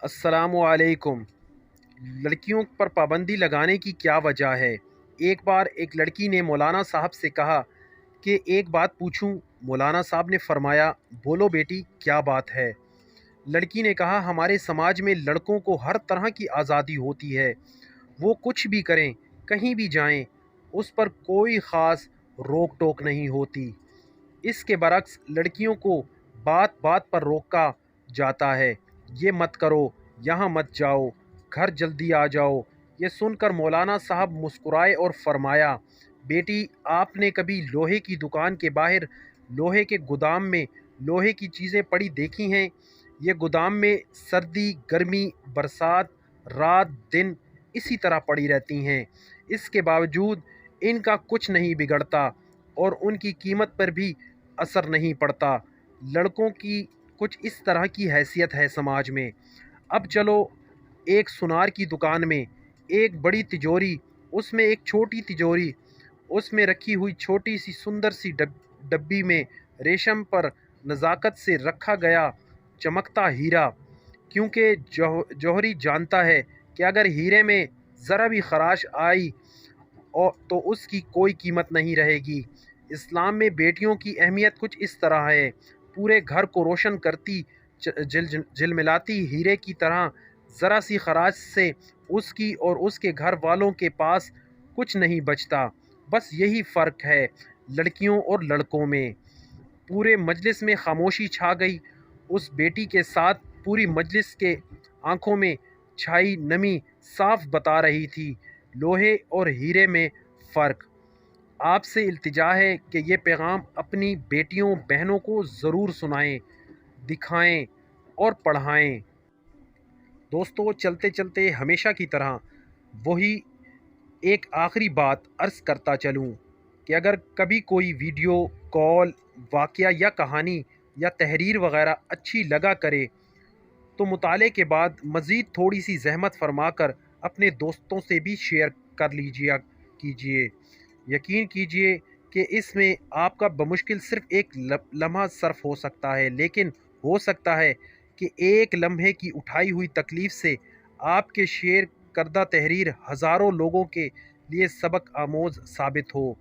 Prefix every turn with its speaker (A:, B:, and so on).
A: السلام علیکم۔ لڑکیوں پر پابندی لگانے کی کیا وجہ ہے؟ ایک بار ایک لڑکی نے مولانا صاحب سے کہا کہ ایک بات پوچھوں؟ مولانا صاحب نے فرمایا، بولو بیٹی، کیا بات ہے؟ لڑکی نے کہا، ہمارے سماج میں لڑکوں کو ہر طرح کی آزادی ہوتی ہے، وہ کچھ بھی کریں، کہیں بھی جائیں، اس پر کوئی خاص روک ٹوک نہیں ہوتی۔ اس کے برعکس لڑکیوں کو بات بات پر روکا جاتا ہے، یہ مت کرو، یہاں مت جاؤ، گھر جلدی آ جاؤ۔ یہ سن کر مولانا صاحب مسکرائے اور فرمایا، بیٹی، آپ نے کبھی لوہے کی دکان کے باہر لوہے کے گودام میں لوہے کی چیزیں پڑی دیکھی ہیں؟ یہ گودام میں سردی، گرمی، برسات، رات دن اسی طرح پڑی رہتی ہیں، اس کے باوجود ان کا کچھ نہیں بگڑتا اور ان کی قیمت پر بھی اثر نہیں پڑتا۔ لڑکوں کی کچھ اس طرح کی حیثیت ہے سماج میں۔ اب چلو، ایک سنار کی دکان میں ایک بڑی تجوری، اس میں ایک چھوٹی تجوری، اس میں رکھی ہوئی چھوٹی سی سندر سی ڈبی میں ریشم پر نزاکت سے رکھا گیا چمکتا ہیرا، کیونکہ جوہری جانتا ہے کہ اگر ہیرے میں ذرا بھی خراش آئی تو اس کی کوئی قیمت نہیں رہے گی۔ اسلام میں بیٹیوں کی اہمیت کچھ اس طرح ہے، پورے گھر کو روشن کرتی جلملاتی ہیرے کی طرح، ذرا سی خراش سے اس کی اور اس کے گھر والوں کے پاس کچھ نہیں بچتا۔ بس یہی فرق ہے لڑکیوں اور لڑکوں میں۔ پورے مجلس میں خاموشی چھا گئی۔ اس بیٹی کے ساتھ پوری مجلس کے آنکھوں میں چھائی نمی صاف بتا رہی تھی لوہے اور ہیرے میں فرق۔ آپ سے التجا ہے کہ یہ پیغام اپنی بیٹیوں بہنوں کو ضرور سنائیں، دکھائیں اور پڑھائیں۔ دوستو، چلتے چلتے ہمیشہ کی طرح وہی ایک آخری بات عرض کرتا چلوں کہ اگر کبھی کوئی ویڈیو، کال، واقعہ یا کہانی یا تحریر وغیرہ اچھی لگا کرے تو مطالعے کے بعد مزید تھوڑی سی زحمت فرما کر اپنے دوستوں سے بھی شیئر کر لیجیے کیجیے۔ یقین کیجیے کہ اس میں آپ کا بمشکل صرف ایک لمحہ صرف ہو سکتا ہے، لیکن ہو سکتا ہے کہ ایک لمحے کی اٹھائی ہوئی تکلیف سے آپ کے شیئر کردہ تحریر ہزاروں لوگوں کے لیے سبق آموز ثابت ہو۔